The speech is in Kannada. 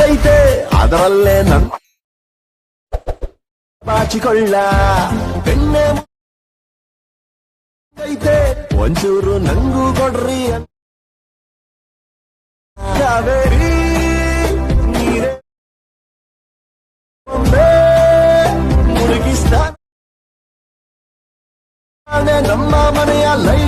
ಐತೆ ಅದರಲ್ಲೇ ನನ್ ಬಾಚಿಕೊಳ್ಳ ಬೆಣ್ಣೆ ಐತೆ ಒಂಚೂರು ನಂಗೂ ಕೊಡ್ರಿ ಕಾವೇರಿ ನೀರೇ ಮುಳುಗಿಸ್ತಾನೆ ನಮ್ಮ ಮನೆಯ ಲೈ